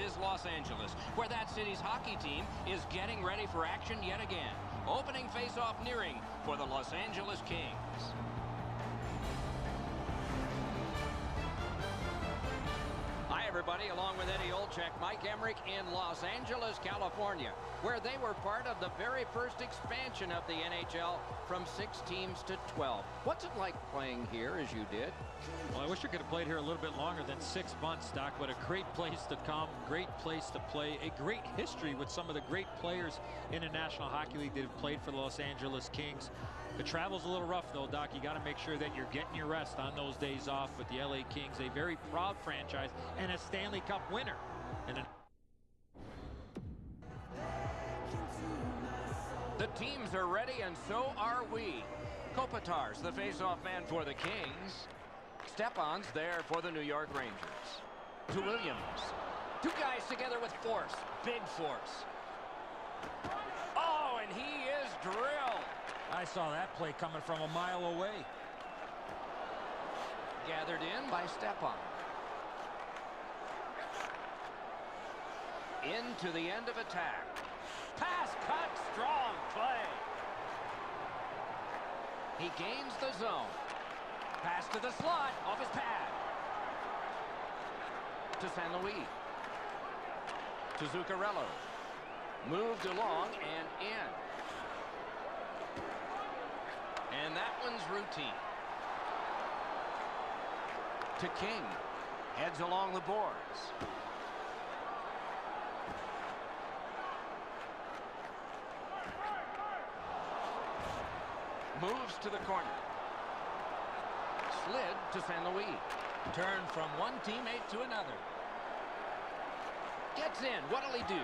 is Los Angeles, where that city's hockey team is getting ready for action yet again. Opening face-off nearing for the Los Angeles Kings. Hi, everybody. Along with Eddie Olczyk, Mike Emmerich in Los Angeles, California, where they were part of the very first expansion of the NHL from 6 teams to 12. What's it like playing here as you did? Well, I wish I could have played here a little bit longer than 6 months, Doc, but a great place to come, great place to play, a great history with some of the great players in the National Hockey League that have played for the Los Angeles Kings. The travel's a little rough, though, Doc. You got to make sure that you're getting your rest on those days off with the LA Kings, a very proud franchise and a Stanley Cup winner. The teams are ready, and so are we. Kopitar's the face-off man for the Kings. Stepan's there for the New York Rangers. To Williams. 2 guys together with force. Big force. Oh, and he is drilled. I saw that play coming from a mile away. Gathered in by Stepan. Into the end of attack. Pass cut, strong play. He gains the zone. Pass to the slot, off his pad. To San Luis. To Zuccarello. Moved along and in. And that one's routine. To King. Heads along the boards. Moves to the corner. Slid to San Luis. Turn from one teammate to another. Gets in. What'll he do?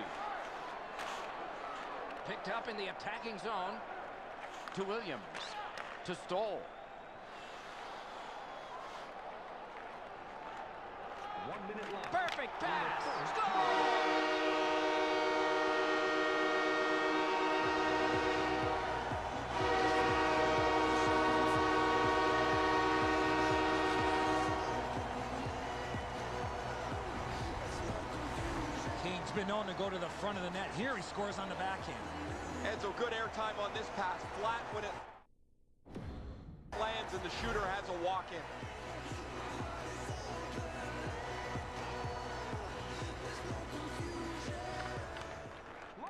Picked up in the attacking zone. To Williams. To Stoll. 1 minute left. Perfect pass. Stoll! King's been known to go to the front of the net. Here he scores on the backhand. And so good airtime on this pass. Flat when it lands and the shooter has a walk-in.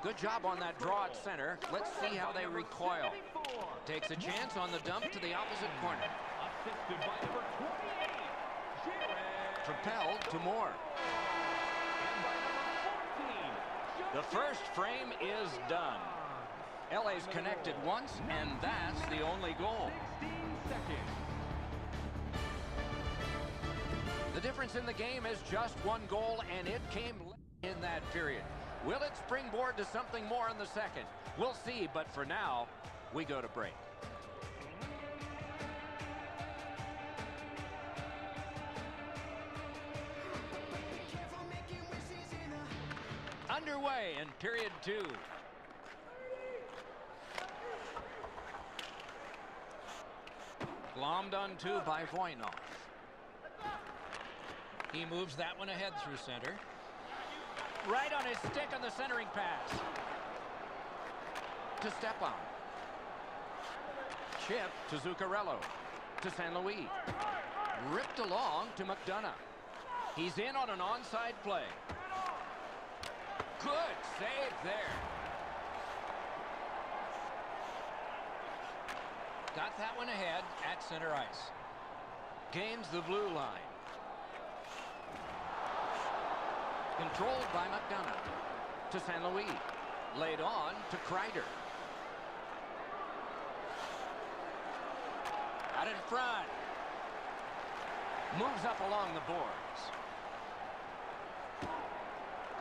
Good job on that draw at center. Let's see how they recoil. Takes a chance on the dump to the opposite corner. Assisted by number 28. Propelled to Moore. The first frame is done. LA's connected once, and that's the only goal. 16 seconds. The difference in the game is just 1 goal, and it came late in that period. Will it springboard to something more in the second? We'll see, but for now, we go to break. Underway in period 2. Glommed on 2 by Voynov. He moves that one ahead through center. Right on his stick on the centering pass. To Stepan. Chip to Zuccarello. To San Luis. Ripped along to McDonough. He's in on an onside play. Good save there. Got that one ahead at center ice. Gains the blue line. Controlled by McDonough. To San Luis. Laid on to Kreider. Out in front. Moves up along the boards.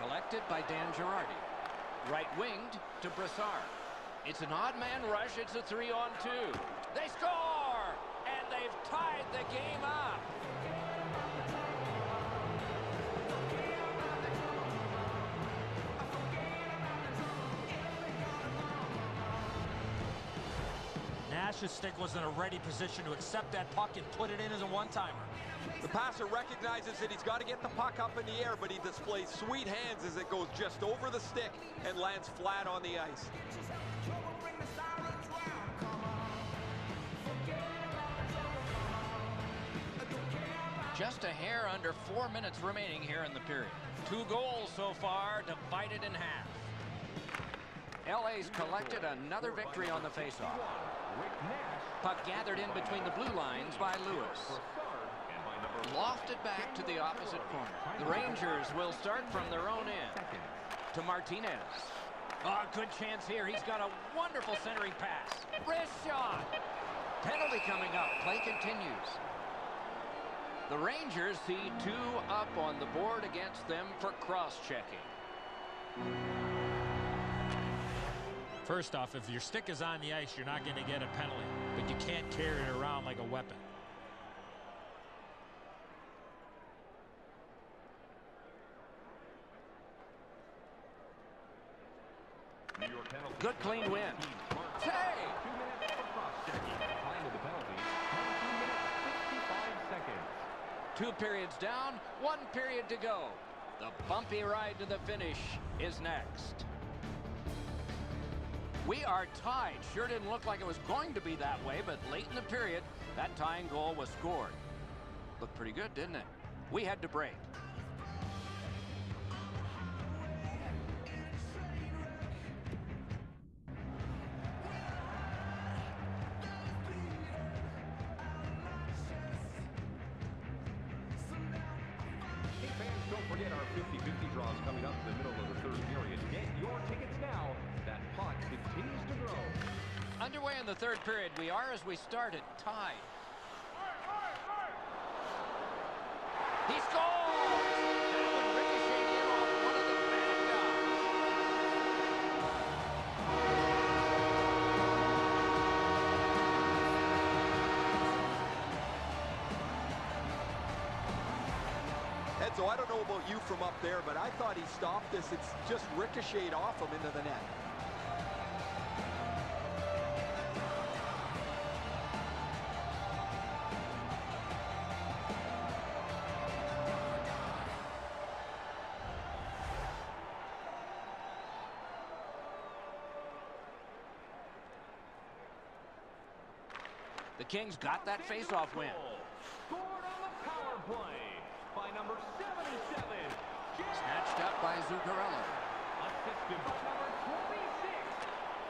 Collected by Dan Girardi. Right-winged to Brassard. It's an odd man rush. It's a 3-on-2. They score! And they've tied the game up. Nash's stick was in a ready position to accept that puck and put it in as a one-timer. The passer recognizes that he's got to get the puck up in the air, but he displays sweet hands as it goes just over the stick and lands flat on the ice. Just a hair under 4 minutes remaining here in the period. 2 goals so far, divided in half. LA's collected another victory on the faceoff. Puck gathered in between the blue lines by Lewis. Lofted back to the opposite corner. The Rangers will start from their own end. To Martinez. Oh, good chance here. He's got a wonderful centering pass. Wrist shot. Penalty coming up. Play continues. The Rangers see 2 up on the board against them for cross-checking. First off, if your stick is on the ice, you're not going to get a penalty, but you can't carry it around like a weapon. Good clean win. Save! 2 minutes for cross-checking. Time of the penalty, 22 minutes, 65 seconds. 2 periods down, 1 period to go. The bumpy ride to the finish is next. We are tied. Sure didn't look like it was going to be that way, but late in the period, that tying goal was scored. Looked pretty good, didn't it? We had to break. Hey fans, don't forget our 50-50 draws coming up in the middle of the third period. Get your tickets now. That pot continues to grow. Underway in the third period, we are, as we started, tied. He scores! That one ricocheted in off one of the bad Edzo, I don't know about you from up there, but I thought he stopped this. It's just ricocheted off him into the net. The Kings got that faceoff win. Scored on the power play by number 77. Snatched up by Zuccarello. Assisted by number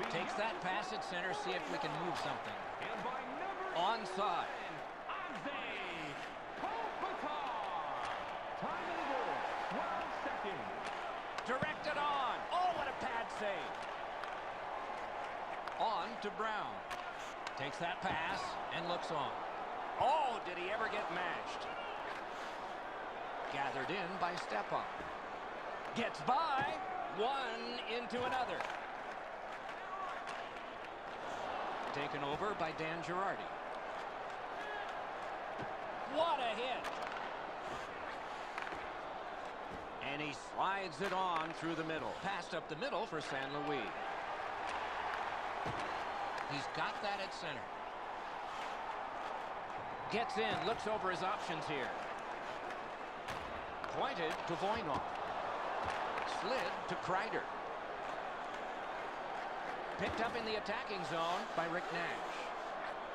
26. Takes that pass at center, see if we can move something. And by number Onside. 7, Kopitar. Time of the goal, 12 seconds. Directed on. Oh, what a pad save. On to Brown. Takes that pass and looks on. Oh, did he ever get matched? Gathered in by Stepan. Gets by. One into another. Taken over by Dan Girardi. What a hit. And he slides it on through the middle. Passed up the middle for San Luis. He's got that at center. Gets in, looks over his options here. Pointed to Voynov. Slid to Kreider. Picked up in the attacking zone by Rick Nash.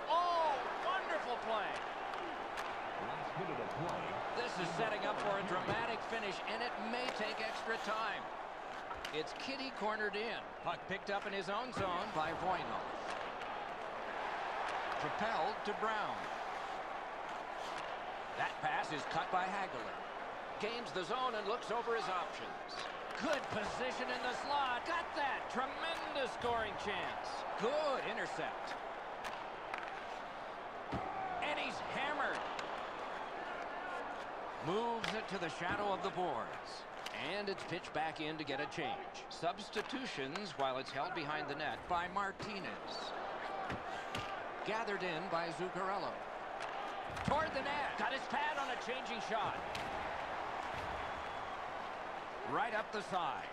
Oh, wonderful play. Last minute of play. This is setting up for a dramatic finish, and it may take extra time. It's Kitty cornered in. Puck picked up in his own zone by Voynov. Propelled to Brown. That pass is cut by Hagelin. Gains the zone and looks over his options. Good position in the slot. Got that. Tremendous scoring chance. Good intercept. And he's hammered. Moves it to the shadow of the boards. And it's pitched back in to get a change. Substitutions while it's held behind the net by Martinez. Gathered in by Zuccarello. Toward the net. Got his pad on a changing shot. Right up the side.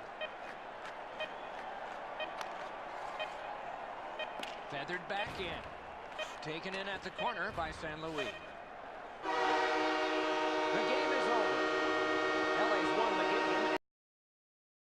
Feathered back in. Taken in at the corner by San Luis.